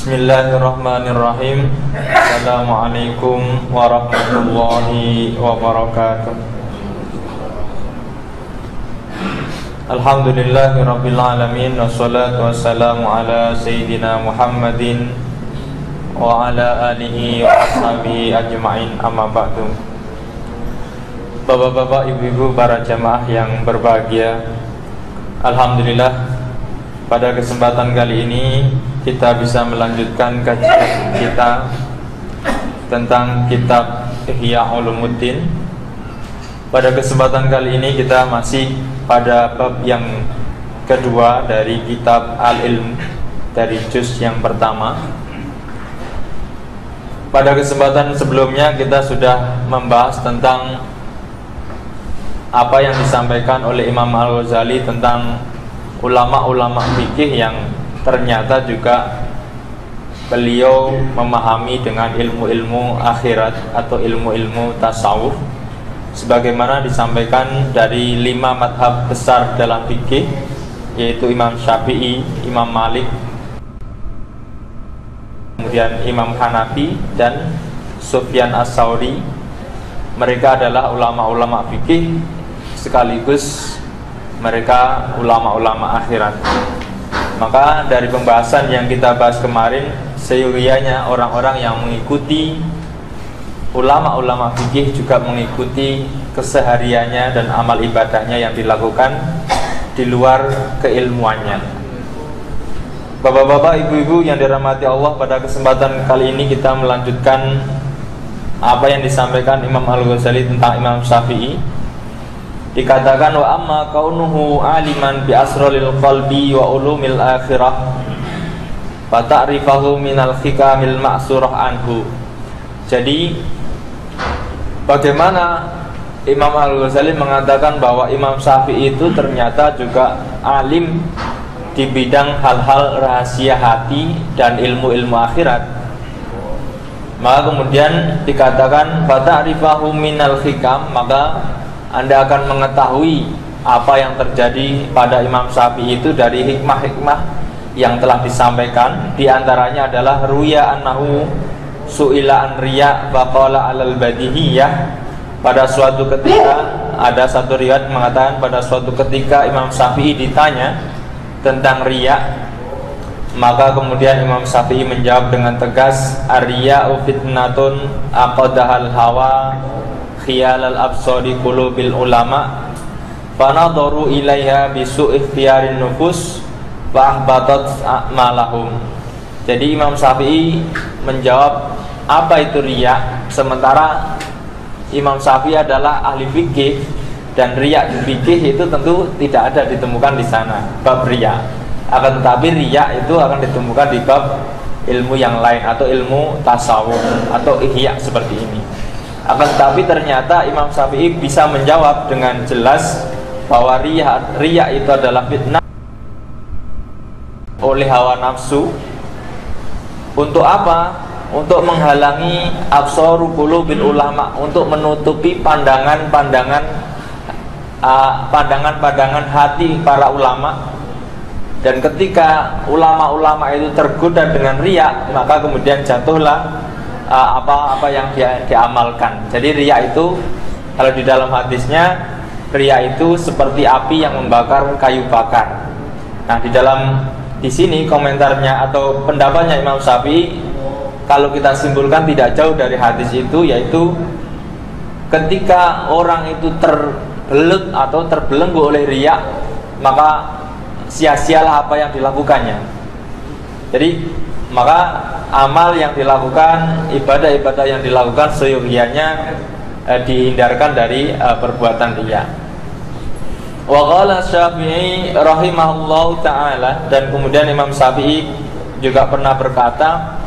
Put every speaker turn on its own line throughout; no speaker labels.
Bismillahirrahmanirrahim. Assalamualaikum warahmatullahi wabarakatuh. Alhamdulillahirabbil alamin, wassalatu wassalamu ala sayyidina Muhammadin wa ala alihi wa ashabihi ajma'in, amma ba'du. Bapak-bapak, ibu-ibu, para jamaah yang berbahagia, alhamdulillah pada kesempatan kali ini kita bisa melanjutkan kajian kita tentang kitab Ihya Ulumuddin. Pada kesempatan kali ini kita masih pada bab yang kedua dari kitab Al-Ilm, dari juz yang pertama. Pada kesempatan sebelumnya kita sudah membahas tentang apa yang disampaikan oleh Imam Al-Ghazali tentang ulama-ulama fikih yang ternyata juga beliau memahami dengan ilmu-ilmu akhirat atau ilmu-ilmu tasawuf, sebagaimana disampaikan dari 5 madhab besar dalam fikih, yaitu Imam Syafi'i, Imam Malik, kemudian Imam Hanafi dan Sufyan As-Tsauri. Mereka adalah ulama-ulama fikih sekaligus mereka ulama-ulama akhirat. Maka dari pembahasan yang kita bahas kemarin, seyogianya orang-orang yang mengikuti ulama-ulama fikih juga mengikuti kesehariannya dan amal ibadahnya yang dilakukan di luar keilmuannya. Bapak-bapak, ibu-ibu yang dirahmati Allah, pada kesempatan kali ini kita melanjutkan apa yang disampaikan Imam Al-Ghazali tentang Imam Syafi'i. Dikatakan wa amma kaunuhu aliman bi asraril qalbi wa ulumil akhirah fa ta'rifahu minal hikamil ma'surah anhu. Jadi bagaimana Imam Al-Ghazali mengatakan bahwa Imam Syafi'i itu ternyata juga alim di bidang hal-hal rahasia hati dan ilmu-ilmu akhirat. Maka kemudian dikatakan fa ta'rifahu minal hikam, maka Anda akan mengetahui apa yang terjadi pada Imam Syafi'i itu dari hikmah-hikmah yang telah disampaikan. Di antaranya adalah ruya annahu su'ila an riya faqala alal badihiyah. Pada suatu ketika ada satu riwayat mengatakan pada suatu ketika Imam Syafi'i ditanya tentang riya, maka kemudian Imam Syafi'i menjawab dengan tegas, ar-riya'u fitnatun aqadahal hawa khiyalal absari qulubil ulama fanadharu ilaiha bisu ikhtiyarin nufus wa ahbatat a'malahum. Jadi Imam Syafi'i menjawab apa itu riya, sementara Imam Syafi'i adalah ahli fikih dan riya di fikih itu tentu tidak ada ditemukan di sana bab riya. Akan tetapi riya itu akan ditemukan di bab ilmu yang lain atau ilmu tasawuf atau ihya seperti ini. Akan tetapi ternyata Imam Syafi'i bisa menjawab dengan jelas bahwa riya itu adalah fitnah oleh hawa nafsu. Untuk apa? Untuk menghalangi absaru qulubil ulama, untuk menutupi pandangan-pandangan hati para ulama. Dan ketika ulama-ulama itu tergoda dengan riya, maka kemudian jatuhlah apa yang diamalkan. Jadi riya itu, kalau di dalam hadisnya, riya itu seperti api yang membakar kayu bakar. Nah, di sini komentarnya atau pendapatnya Imam Syafi'i, kalau kita simpulkan tidak jauh dari hadis itu, yaitu ketika orang itu terbelut atau terbelenggu oleh riya, maka sia-sialah apa yang dilakukannya. Jadi maka amal yang dilakukan, ibadah-ibadah yang dilakukan seyogianya dihindarkan dari perbuatan riya. Wa qala Syafi'i rahimahullahu ta'ala, dan kemudian Imam Syafi'i juga pernah berkata,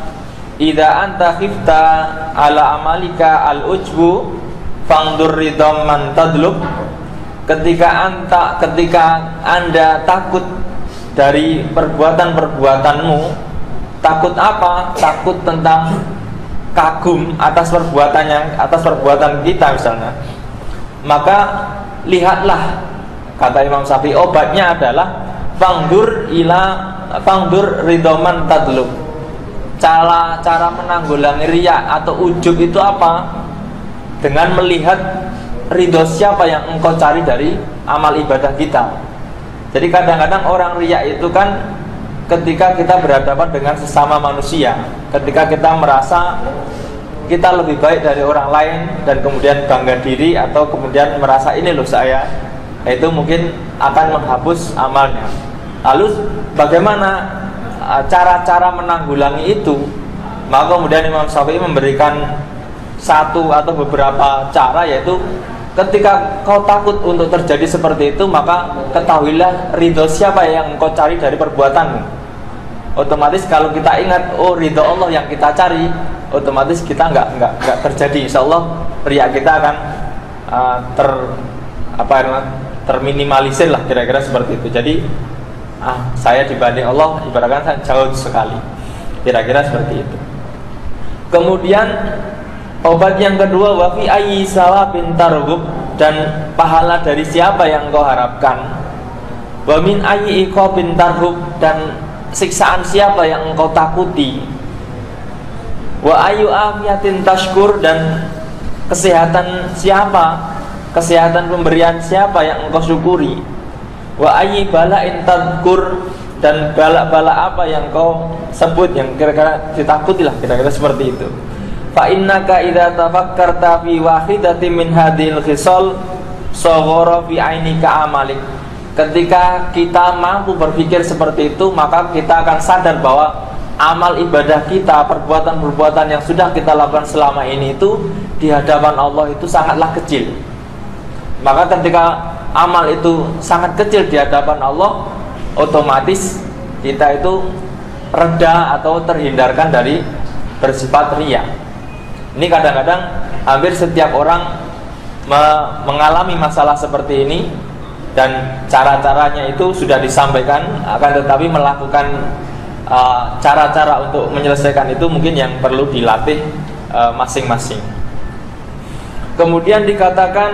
idza anta khifta ala amalika al-ujbu fangdur ridam man tadlub. Ketika Anda takut dari perbuatan-perbuatanmu, takut apa? Takut tentang kagum atas perbuatan kita misalnya. Maka lihatlah, kata Imam Syafi'i, obatnya adalah fangdur ridhoman tadlub. cara menanggulangi riya atau ujub itu apa? Dengan melihat ridho siapa yang engkau cari dari amal ibadah kita. Jadi kadang-kadang orang riya itu kan ketika kita berhadapan dengan sesama manusia, ketika kita merasa kita lebih baik dari orang lain dan kemudian bangga diri atau kemudian merasa ini loh saya, itu mungkin akan menghapus amalnya. Lalu bagaimana cara-cara menanggulangi itu? Maka kemudian Imam Syafi'i memberikan satu atau beberapa cara, yaitu ketika kau takut untuk terjadi seperti itu, maka ketahuilah ridho siapa yang kau cari dari perbuatanmu. Otomatis kalau kita ingat, oh ridho Allah yang kita cari, otomatis kita nggak terjadi. Insya Allah riya kita akan terminimalisir lah, kira-kira seperti itu. Jadi saya dibanding Allah ibaratkan jauh sekali, kira-kira seperti itu. Kemudian obat yang kedua, wa fi ayyi sawabin targhub, dan pahala dari siapa yang kau harapkan. Wa min ayyi iqabin targhub, dan siksaan siapa yang engkau takuti. Wa ayyu afiyatin tashkur, dan kesehatan siapa, kesehatan pemberian siapa yang engkau syukuri. Wa ayyi bala'in tadhkur, dan bala-bala apa yang kau sebut yang kira-kira ditakutilah, kira-kira seperti itu. Fa innaka idza tafakkarta fi wahidatin min hadhil khisal saghara fi ainika amalik. Ketika kita mampu berpikir seperti itu, maka kita akan sadar bahwa amal ibadah kita, perbuatan-perbuatan yang sudah kita lakukan selama ini itu di hadapan Allah itu sangatlah kecil. Maka ketika amal itu sangat kecil di hadapan Allah, otomatis kita itu reda atau terhindarkan dari bersifat riya. Ini kadang-kadang hampir setiap orang mengalami masalah seperti ini, dan cara-caranya itu sudah disampaikan, akan tetapi melakukan cara-cara untuk menyelesaikan itu mungkin yang perlu dilatih masing-masing. Kemudian dikatakan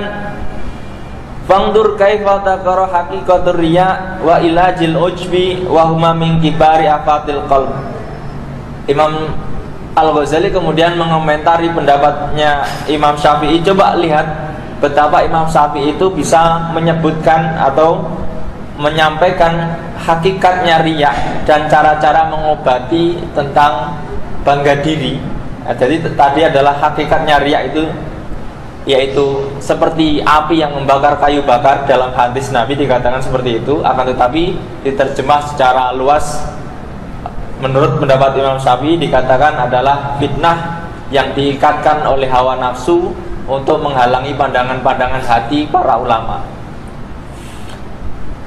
fangdur kaifa taqara haqiqatur riya wa ilajil ujbi wa huma min kibari afatil qalb. Imam Al-Ghazali kemudian mengomentari pendapatnya Imam Syafi'i. Coba lihat betapa Imam Syafi'i itu bisa menyebutkan atau menyampaikan hakikatnya riya dan cara-cara mengobati tentang bangga diri. Jadi tadi adalah hakikatnya riya itu, yaitu seperti api yang membakar kayu bakar. Dalam hadis Nabi dikatakan seperti itu. Akan tetapi diterjemah secara luas, menurut pendapat Imam Syafi'i dikatakan adalah fitnah yang diikatkan oleh hawa nafsu untuk menghalangi pandangan-pandangan hati para ulama.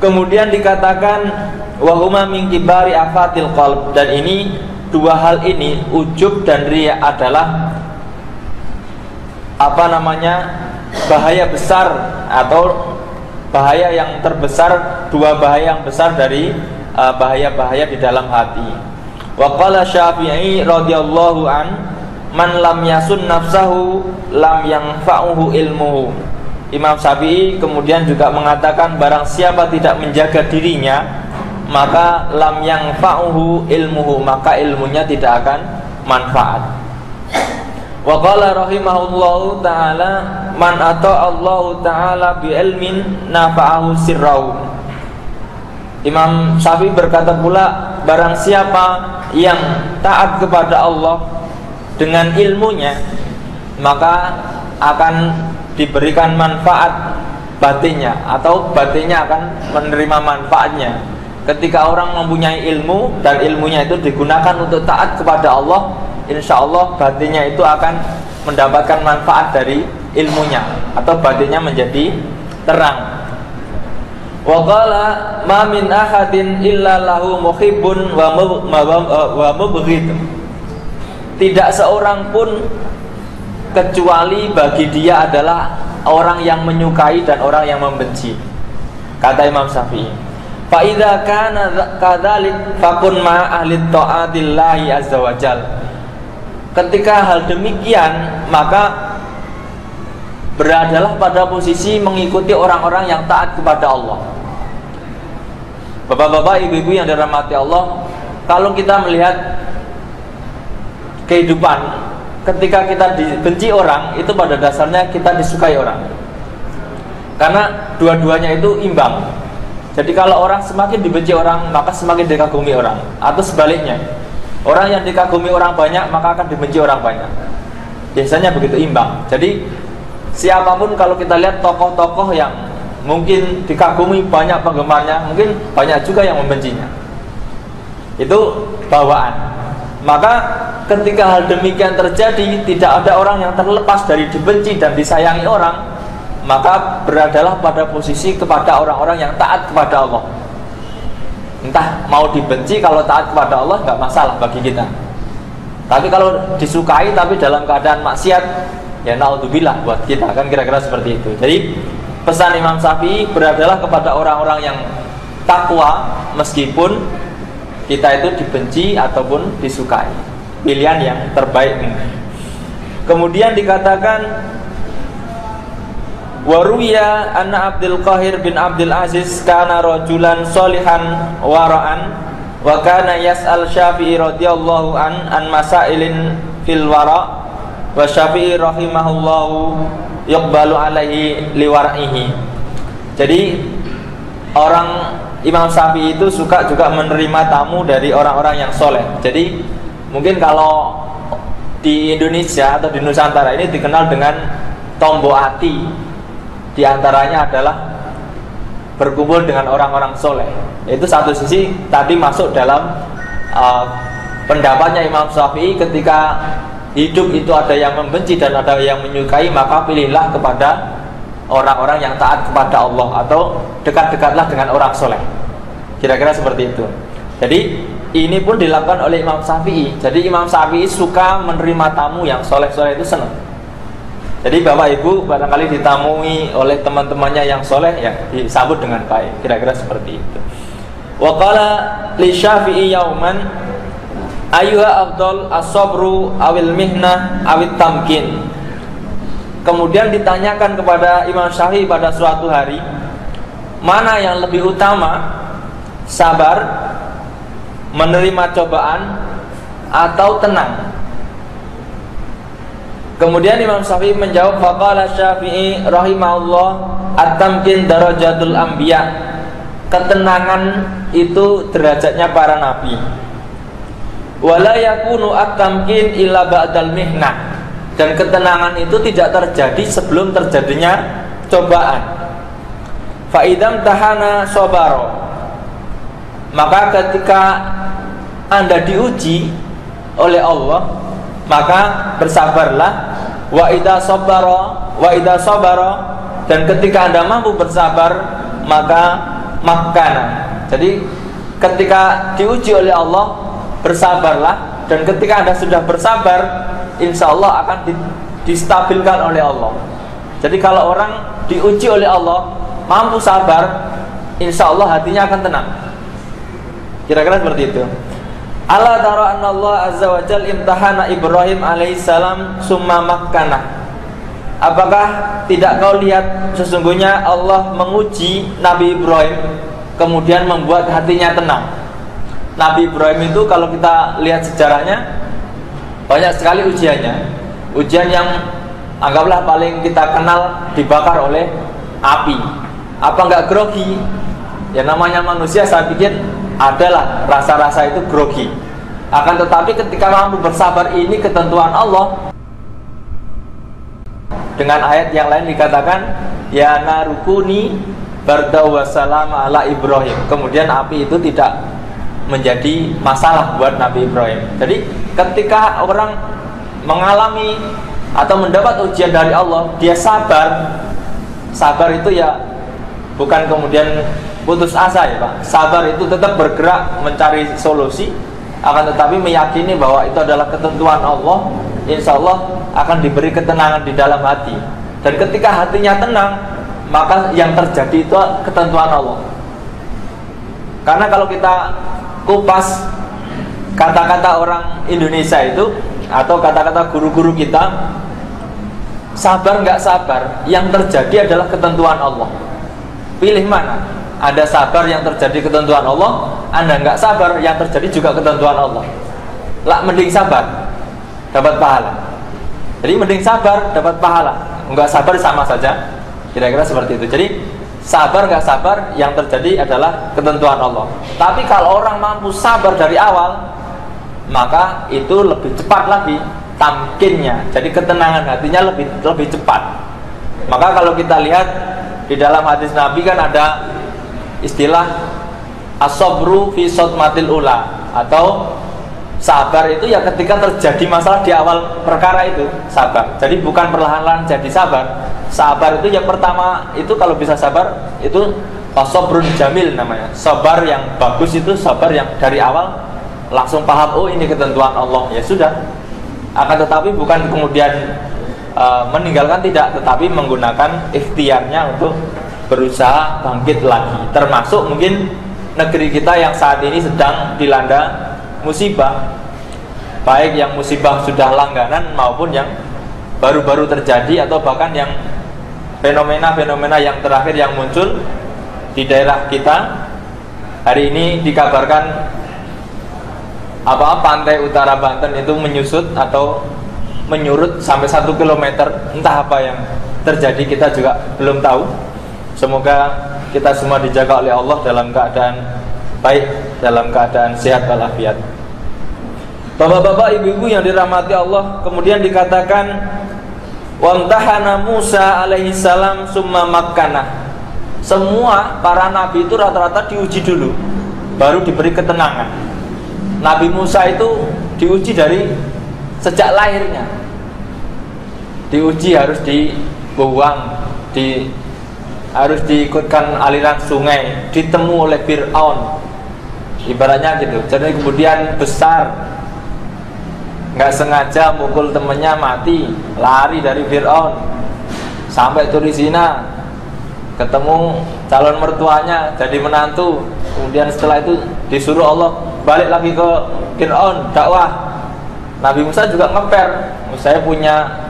Kemudian dikatakan wahuma min kibari afatil qalb, dan ini dua hal ini, ujub dan riya, adalah bahaya besar atau bahaya yang terbesar, dua bahaya yang besar dari bahaya-bahaya di dalam hati. Wa qala Syafi'i radhiyallahu an, man lam yasun nafsahu lam yanfa'uhu ilmuhu. Imam Syafi'i kemudian juga mengatakan barang siapa tidak menjaga dirinya, maka lam yanfa'uhu ilmuhu, maka ilmunya tidak akan manfaat. Wa qala rahimahullahu ta'ala, man ata'allahu ta'ala bi ilmin nafa'ahu sirrahu. Imam Syafi'i berkata pula, barang siapa yang taat kepada Allah dengan ilmunya, maka akan diberikan manfaat batinnya, atau batinnya akan menerima manfaatnya. Ketika orang mempunyai ilmu dan ilmunya itu digunakan untuk taat kepada Allah, insya Allah batinnya itu akan mendapatkan manfaat dari ilmunya, atau batinnya menjadi terang. Wa qala ma min ahadin illa lahu muhibbun wa mubghid. Tidak seorang pun kecuali bagi dia adalah orang yang menyukai dan orang yang membenci, kata Imam Syafi'i. Fa idza kana kadzalik fakun ma ahli taatillahi azza wajal. Ketika hal demikian, maka beradalah pada posisi mengikuti orang-orang yang taat kepada Allah. Bapak-bapak, ibu-ibu yang dirahmati Allah, kalau kita melihat kehidupan, ketika kita dibenci orang, itu pada dasarnya kita disukai orang. Karena dua-duanya itu imbang. Jadi kalau orang semakin dibenci orang, maka semakin dikagumi orang. Atau sebaliknya, orang yang dikagumi orang banyak, maka akan dibenci orang banyak. Biasanya begitu, imbang. Jadi siapapun, kalau kita lihat tokoh-tokoh yang mungkin dikagumi banyak penggemarnya, mungkin banyak juga yang membencinya. Itu bawaan. Maka ketika hal demikian terjadi, tidak ada orang yang terlepas dari dibenci dan disayangi orang, maka beradalah pada posisi kepada orang-orang yang taat kepada Allah. Entah mau dibenci, kalau taat kepada Allah nggak masalah bagi kita. Tapi kalau disukai tapi dalam keadaan maksiat, ya naudzubillah buat kita, kan kira-kira seperti itu. Jadi pesan Imam Syafi'i beradalah kepada orang-orang yang takwa meskipun kita itu dibenci ataupun disukai. Pilihan yang terbaik. Kemudian dikatakan, waruya anna Abdul Qahir bin Abdul Aziz kana rajulan solihan wara'an wa kana yas'al Syafi'i radhiyallahu an masailin fil wara' wa Syafi'i rahimahullahu yuqbalu alaihi liwara'ihi. Jadi orang Imam Syafi'i itu suka juga menerima tamu dari orang-orang yang soleh. Jadi mungkin kalau di Indonesia atau di Nusantara ini dikenal dengan tombo ati. Di antaranya adalah berkumpul dengan orang-orang soleh. Itu satu sisi tadi masuk dalam pendapatnya Imam Syafi'i, ketika hidup itu ada yang membenci dan ada yang menyukai, maka pilihlah kepada orang-orang yang taat kepada Allah, atau dekat-dekatlah dengan orang soleh. Kira-kira seperti itu. Jadi ini pun dilakukan oleh Imam Syafi'i. Jadi Imam Syafi'i suka menerima tamu yang soleh-soleh, itu senang. Jadi Bapak Ibu barangkali ditamui oleh teman-temannya yang soleh, ya disambut dengan baik. Kira-kira seperti itu. Wa qala li Syafi'i yauman ayyuha afdal as-sabru awil mihnah awit tamkin. Kemudian ditanyakan kepada Imam Syafi'i pada suatu hari, mana yang lebih utama, sabar, menerima cobaan, atau tenang? Kemudian Imam Syafi'i menjawab, faqala Syafi'i rahimahullah, at-tamkin darajatul anbiya. Ketenangan itu derajatnya para nabi. Wala yakunu at-tamkin illa ba'dal mihnah. Dan ketenangan itu tidak terjadi sebelum terjadinya cobaan. Fa idam tahana sabaro. Maka ketika Anda diuji oleh Allah, maka bersabarlah. Wa idza sabara, dan ketika Anda mampu bersabar, maka makana. Jadi ketika diuji oleh Allah, bersabarlah, dan ketika Anda sudah bersabar, insya Allah akan distabilkan oleh Allah. Jadi kalau orang diuji oleh Allah, mampu sabar, insya Allah hatinya akan tenang. Kira-kira seperti itu. Ala tara anna Allah azza wa jalla imtahana Ibrahim alaihissalam summa makkana. Apakah tidak kau lihat sesungguhnya Allah menguji Nabi Ibrahim, kemudian membuat hatinya tenang. Nabi Ibrahim itu kalau kita lihat sejarahnya, banyak sekali ujiannya. Ujian yang anggaplah paling kita kenal, dibakar oleh api. Apa enggak grogi? Ya namanya manusia, saya pikir adalah rasa-rasa itu grogi. Akan tetapi ketika mampu bersabar, ini ketentuan Allah. Dengan ayat yang lain dikatakan, ya narukuni barda wa salam ala Ibrahim. Kemudian api itu tidak menjadi masalah buat Nabi Ibrahim. Jadi ketika orang mengalami atau mendapat ujian dari Allah, dia sabar. Sabar itu ya bukan kemudian putus asa ya Pak. Sabar itu tetap bergerak mencari solusi, akan tetapi meyakini bahwa itu adalah ketentuan Allah. Insya Allah akan diberi ketenangan di dalam hati. Dan ketika hatinya tenang, maka yang terjadi itu ketentuan Allah. Karena kalau kita kupas kata-kata orang Indonesia itu, atau kata-kata guru-guru kita, sabar nggak sabar, yang terjadi adalah ketentuan Allah. Pilih mana? Anda sabar, yang terjadi ketentuan Allah. Anda nggak sabar, yang terjadi juga ketentuan Allah. Lah mending sabar. dapat pahala. Jadi mending sabar dapat pahala, enggak sabar sama saja. Kira-kira seperti itu. Jadi sabar enggak sabar yang terjadi adalah ketentuan Allah. Tapi kalau orang mampu sabar dari awal, maka itu lebih cepat lagi tamkinnya. Jadi ketenangan hatinya lebih cepat. Maka kalau kita lihat di dalam hadis Nabi kan ada istilah as-sabru fi sotmatil ula, atau sabar itu ya ketika terjadi masalah di awal perkara itu sabar. Jadi bukan perlahan-lahan jadi sabar. Sabar itu yang pertama itu kalau bisa sabar itu as-sabrun jamil namanya. Sabar yang bagus itu sabar yang dari awal langsung paham, oh ini ketentuan Allah, ya sudah. Akan tetapi bukan kemudian meninggalkan, tidak, tetapi menggunakan ikhtiarnya untuk berusaha bangkit lagi. Termasuk mungkin negeri kita yang saat ini sedang dilanda musibah, baik yang musibah sudah langganan maupun yang baru-baru terjadi, atau bahkan yang fenomena-fenomena yang terakhir yang muncul di daerah kita. Hari ini dikabarkan pantai utara Banten itu menyusut atau menyurut sampai 1 kilometer. Entah apa yang terjadi, kita juga belum tahu. Semoga kita semua dijaga oleh Allah dalam keadaan baik, dalam keadaan sehat walafiat. Bapak-bapak, ibu-ibu yang dirahmati Allah, kemudian dikatakan wamtahana Musa alaihi salam summa makkanah. Semua para nabi itu rata-rata diuji dulu, baru diberi ketenangan. Nabi Musa itu diuji dari sejak lahirnya, diuji harus dibuang, harus diikutkan aliran sungai, ditemu oleh Fir'aun, ibaratnya gitu. Jadi kemudian besar, nggak sengaja mukul temennya mati, lari dari Fir'aun sampai Turisina, ketemu calon mertuanya jadi menantu. Kemudian setelah itu disuruh Allah balik lagi ke Fir'aun dakwah. Nabi Musa juga ngeper, saya punya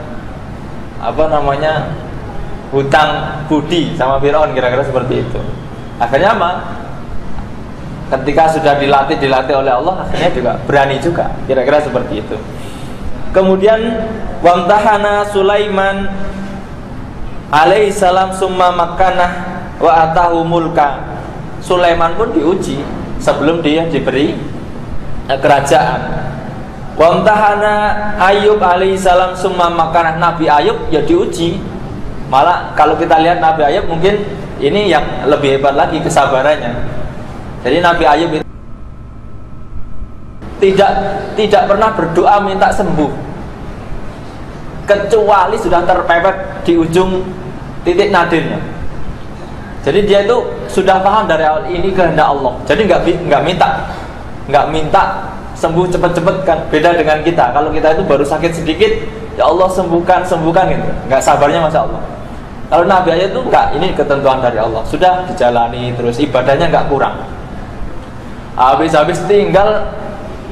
hutang budi sama Fir'aun, kira-kira seperti itu. Akhirnya apa? Ketika sudah dilatih oleh Allah, akhirnya juga berani juga, kira-kira seperti itu. Kemudian wamtahana Sulaiman alaihi salam summa makkanah wa atahu mulka. Sulaiman pun diuji sebelum dia diberi kerajaan. Wamtahana Ayub alaihi salam summa makkanah. Nabi Ayub ya diuji. Malah kalau kita lihat Nabi Ayub mungkin ini yang lebih hebat lagi kesabarannya. Jadi Nabi Ayub itu tidak pernah berdoa minta sembuh, kecuali sudah terpepet di ujung titik nadirnya. Jadi dia itu sudah paham dari awal ini kehendak Allah. Jadi nggak minta sembuh cepet-cepet kan. Beda dengan kita. Kalau kita itu baru sakit sedikit, ya Allah sembuhkan gitu. Nggak sabarnya Masya Allah. Kalau Nabi Ayub itu enggak, ini ketentuan dari Allah, sudah dijalani terus, ibadahnya enggak kurang. Habis tinggal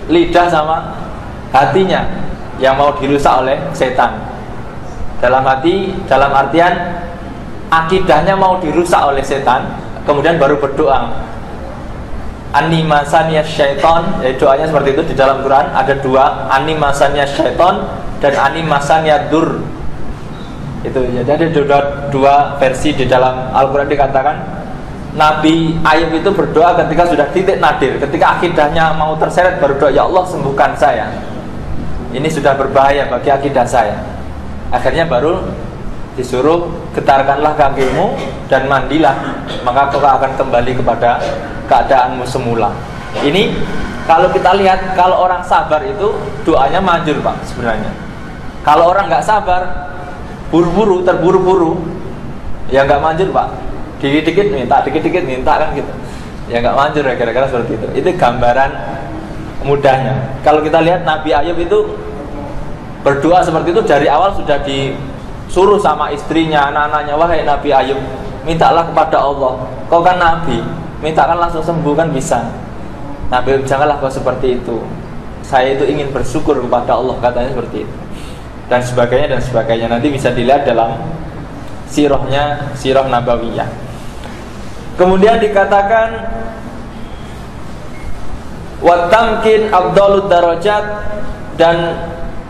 lidah sama hatinya yang mau dirusak oleh setan. Dalam artian akidahnya mau dirusak oleh setan, kemudian baru berdoa. Animasannya syaiton, ya doanya seperti itu di dalam Quran ada dua, animasannya syaiton dan animasannya dur. Itu ya, jadi dua versi di dalam Al-Quran dikatakan Nabi Ayub itu berdoa ketika sudah titik nadir, ketika akidahnya mau terseret baru doa, ya Allah sembuhkan saya, ini sudah berbahaya bagi akidah saya. Akhirnya baru disuruh getarkanlah kakimu dan mandilah, maka kau akan kembali kepada keadaanmu semula. Ini kalau kita lihat, kalau orang sabar itu doanya manjur Pak sebenarnya. Kalau orang nggak sabar, terburu-buru, ya nggak manjur Pak. Dikit-dikit minta kan gitu. Ya nggak manjur ya, kira-kira seperti itu. Itu gambaran mudahnya. Kalau kita lihat Nabi Ayub itu berdoa seperti itu dari awal sudah disuruh sama istrinya, anak-anaknya, wahai Nabi Ayub, mintalah kepada Allah. Kau kan Nabi, mintakan langsung sembuh kan bisa. Nabi Ayub, janganlah kau seperti itu. Saya itu ingin bersyukur kepada Allah, katanya seperti itu. Dan sebagainya nanti bisa dilihat dalam sirah nabawiyah. Kemudian dikatakan wa tamkin afdalud darajat, dan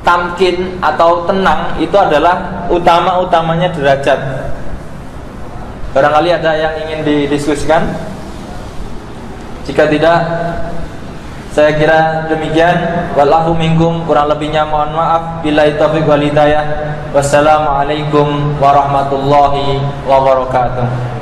tamkin atau tenang itu adalah utama-utamanya derajat. Barangkali ada yang ingin didiskusikan? Jika tidak, saya kira demikian. Wallahu minkum, kurang lebihnya mohon maaf. Billahi taufiq wal hidayah. Wassalamualaikum warahmatullahi wabarakatuh.